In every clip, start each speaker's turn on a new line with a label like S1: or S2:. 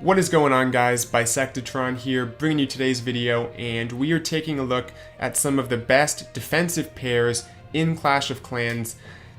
S1: What is going on, guys? Bisectatron here, bringing you today's video, and we are taking a look at some of the best defensive pairs in Clash of Clans.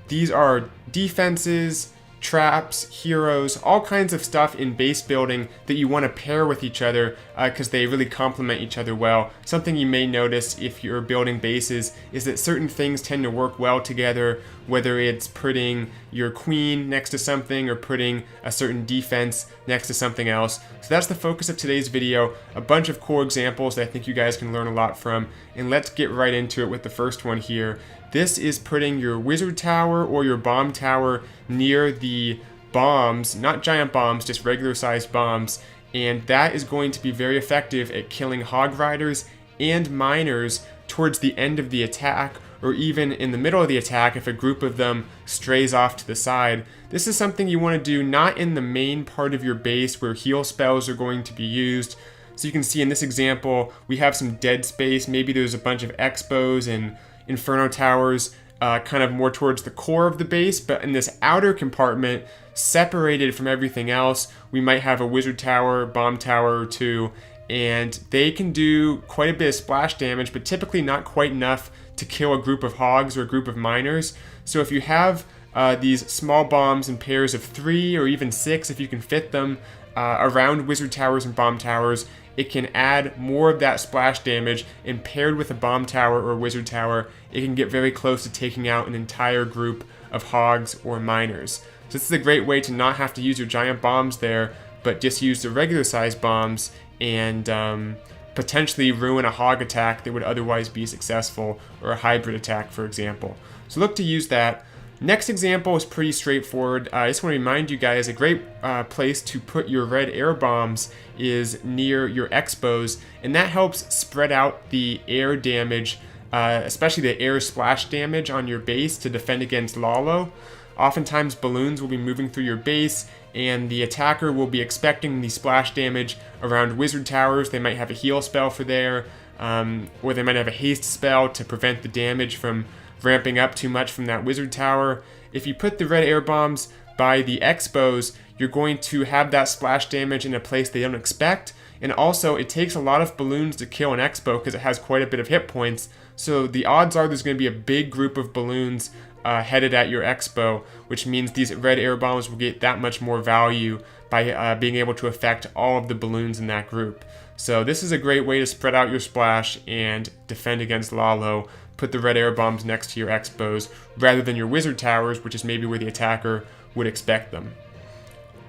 S1: These are defenses, traps, heroes, all kinds of stuff in base building that you want to pair with each other because they really complement each other well. Something you may notice if you're building bases is that certain things tend to work well together, whether it's putting your queen next to something or putting a certain defense next to something else. So that's the focus of today's video, a bunch of cool examples that I think you guys can learn a lot from, and let's get right into it with the first one here. This is putting your wizard tower or your bomb tower near the bombs, not giant bombs, just regular sized bombs, and that is going to be very effective at killing hog riders and miners towards the end of the attack, or even in the middle of the attack if a group of them strays off to the side. This is something you want to do not in the main part of your base where heal spells are going to be used. So you can see in this example, we have some dead space. Maybe there's a bunch of expos and inferno towers kind of more towards the core of the base, but in this outer compartment, separated from everything else, we might have a wizard tower, bomb tower or two, and they can do quite a bit of splash damage, but typically not quite enough to kill a group of hogs or a group of miners. So if you have these small bombs in pairs of 3 or even 6, if you can fit them around wizard towers and bomb towers, it can add more of that splash damage, and paired with a bomb tower or a wizard tower, it can get very close to taking out an entire group of hogs or miners. So this is a great way to not have to use your giant bombs there, but just use the regular sized bombs and potentially ruin a hog attack that would otherwise be successful, or a hybrid attack, for example. So look to use that. Next example is pretty straightforward. I just want to remind you guys, a great place to put your red air bombs is near your expos, and that helps spread out the air damage, especially the air splash damage on your base to defend against Lalo. Oftentimes balloons will be moving through your base, and the attacker will be expecting the splash damage around wizard towers. They might have a heal spell for there, or they might have a haste spell to prevent the damage from ramping up too much from that wizard tower. If you put the red air bombs by the expos, you're going to have that splash damage in a place they don't expect, and also it takes a lot of balloons to kill an expo because it has quite a bit of hit points, so the odds are there's going to be a big group of balloons headed at your expo, which means these red air bombs will get that much more value by being able to affect all of the balloons in that group. So this is a great way to spread out your splash and defend against Lalo. Put the red air bombs next to your expos rather than your wizard towers, which is maybe where the attacker would expect them.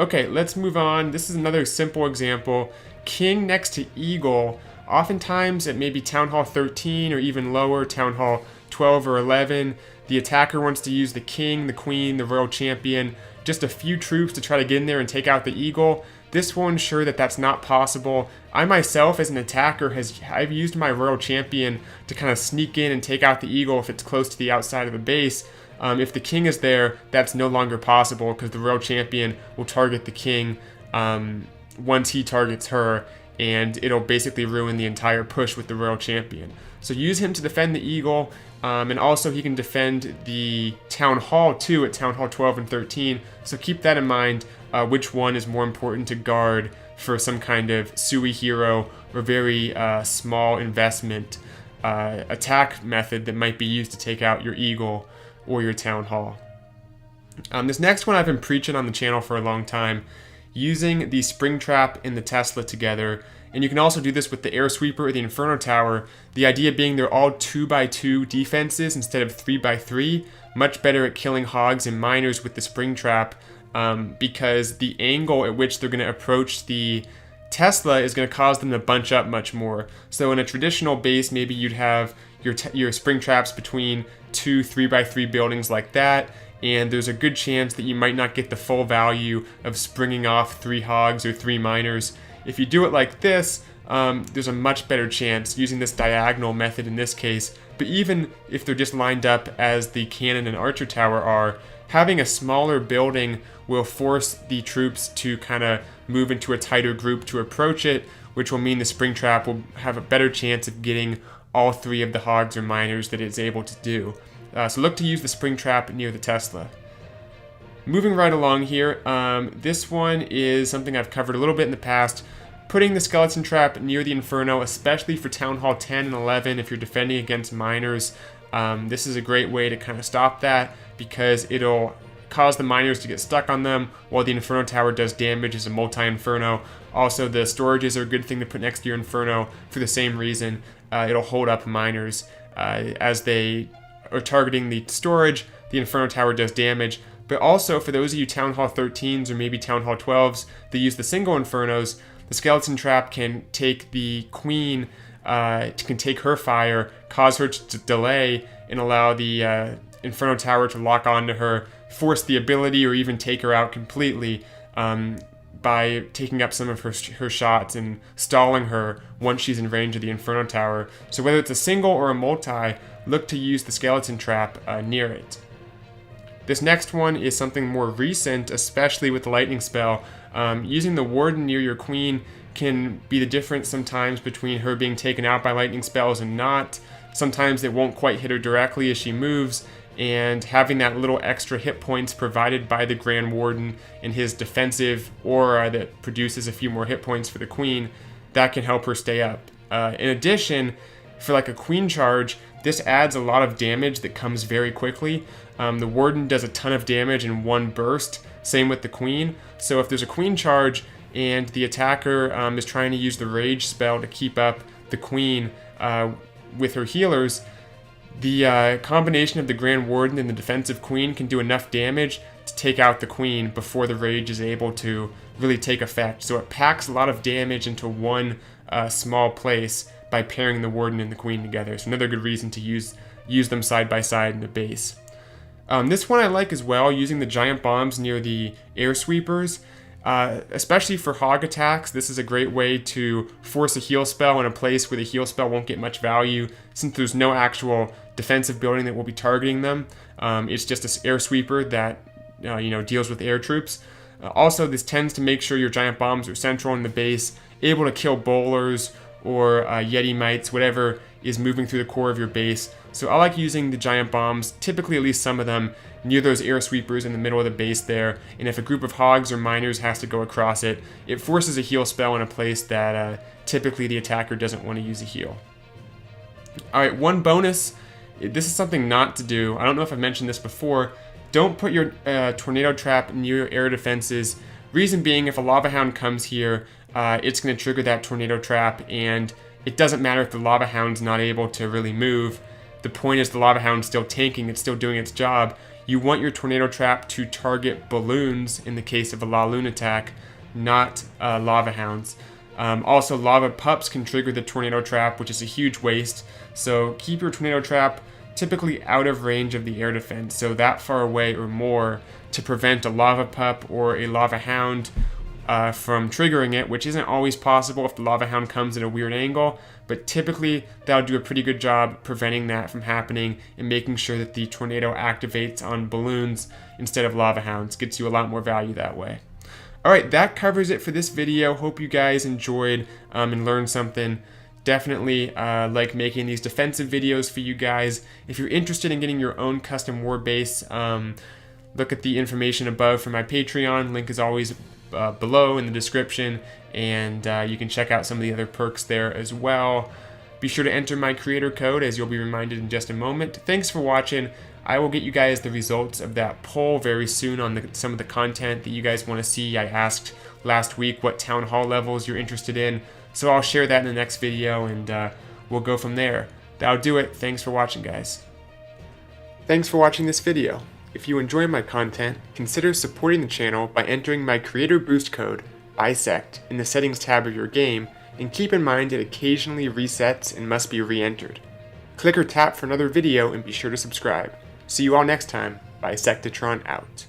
S1: Okay, let's move on. This is another simple example. King next to eagle. Oftentimes at maybe Town Hall 13 or even lower, Town Hall 12 or 11, the attacker wants to use the king, the queen, the royal champion, just a few troops to try to get in there and take out the eagle. This will ensure that that's not possible. I myself, as an attacker, I've used my royal champion to kind of sneak in and take out the eagle if it's close to the outside of the base. If the king is there, that's no longer possible because the royal champion will target the king once he targets her, and it'll basically ruin the entire push with the royal champion. So use him to defend the eagle, and also he can defend the town hall too at Town Hall 12 and 13. So keep that in mind, which one is more important to guard for some kind of Sui hero or very small investment attack method that might be used to take out your eagle or your town hall. This next one I've been preaching on the channel for a long time, using the spring trap and the Tesla together. And you can also do this with the air sweeper or the inferno tower. The idea being they're all 2x2 defenses instead of 3x3. Much better at killing hogs and miners with the spring trap, because the angle at which they're going to approach the Tesla is going to cause them to bunch up much more. So in a traditional base, maybe you'd have your spring traps between 2 3x3 buildings like that, and there's a good chance that you might not get the full value of springing off 3 hogs or 3 miners. If you do it like this, there's a much better chance using this diagonal method in this case. But even if they're just lined up as the cannon and archer tower are, having a smaller building will force the troops to kind of move into a tighter group to approach it, which will mean the spring trap will have a better chance of getting all 3 of the hogs or miners that it's able to do. So look to use the spring trap near the Tesla. Moving right along here, this one is something I've covered a little bit in the past. Putting the skeleton trap near the Inferno, especially for Town Hall 10 and 11 if you're defending against miners. This is a great way to kind of stop that because it'll cause the miners to get stuck on them while the Inferno Tower does damage as a multi-Inferno. Also, the storages are a good thing to put next to your Inferno for the same reason. It'll hold up miners as they are targeting the storage. The Inferno Tower does damage. But also, for those of you Town Hall 13s or maybe Town Hall 12s that use the single Infernos, the skeleton trap can take the queen, can take her fire, cause her to delay, and allow the Inferno Tower to lock onto her, force the ability, or even take her out completely by taking up some of her shots and stalling her once she's in range of the Inferno Tower. So whether it's a single or a multi, look to use the skeleton trap near it. This next one is something more recent, especially with the lightning spell. Using the warden near your queen can be the difference sometimes between her being taken out by lightning spells and not. Sometimes it won't quite hit her directly as she moves, and having that little extra hit points provided by the Grand Warden in his defensive aura that produces a few more hit points for the queen, that can help her stay up. In addition, for like a queen charge, this adds a lot of damage that comes very quickly. The Warden does a ton of damage in one burst, same with the Queen. So if there's a Queen charge and the attacker is trying to use the Rage spell to keep up the Queen with her healers, the combination of the Grand Warden and the defensive Queen can do enough damage to take out the Queen before the Rage is able to really take effect. So it packs a lot of damage into one small place by pairing the Warden and the Queen together. So another good reason to use them side by side in the base. This one I like as well, using the giant bombs near the air sweepers. Especially for hog attacks, this is a great way to force a heal spell in a place where the heal spell won't get much value, since there's no actual defensive building that will be targeting them. It's just an air sweeper that deals with air troops. Also, this tends to make sure your giant bombs are central in the base, able to kill bowlers or Yeti mites, whatever is moving through the core of your base. So I like using the giant bombs, typically at least some of them, near those air sweepers in the middle of the base there. And if a group of hogs or miners has to go across it, it forces a heal spell in a place that typically the attacker doesn't want to use a heal. Alright, one bonus. This is something not to do. I don't know if I've mentioned this before. Don't put your tornado trap near your air defenses. Reason being, if a lava hound comes here, it's going to trigger that tornado trap, and it doesn't matter if the lava hound's not able to really move. The point is the lava hound's still tanking, it's still doing its job. You want your tornado trap to target balloons in the case of a La Lune attack, not lava hounds. Also, lava pups can trigger the tornado trap, which is a huge waste. So keep your tornado trap typically out of range of the air defense, so that far away or more, to prevent a lava pup or a lava hound from triggering it, which isn't always possible if the lava hound comes at a weird angle, but typically that'll do a pretty good job preventing that from happening and making sure that the tornado activates on balloons instead of lava hounds. Gets you a lot more value that way. Alright, that covers it for this video. Hope you guys enjoyed and learned something. Definitely like making these defensive videos for you guys. If you're interested in getting your own custom war base, look at the information above for my Patreon. Link is always below in the description, and you can check out some of the other perks there as well. Be sure to enter my creator code, as you'll be reminded in just a moment. Thanks for watching. I will get you guys the results of that poll very soon on some of the content that you guys want to see. I asked last week what town hall levels you're interested in, so I'll share that in the next video, and we'll go from there. That'll do it. Thanks for watching, guys. Thanks for watching this video. If you enjoy my content, consider supporting the channel by entering my creator boost code, BISECT, in the settings tab of your game, and keep in mind it occasionally resets and must be re-entered. Click or tap for another video and be sure to subscribe. See you all next time. Bisectatron out.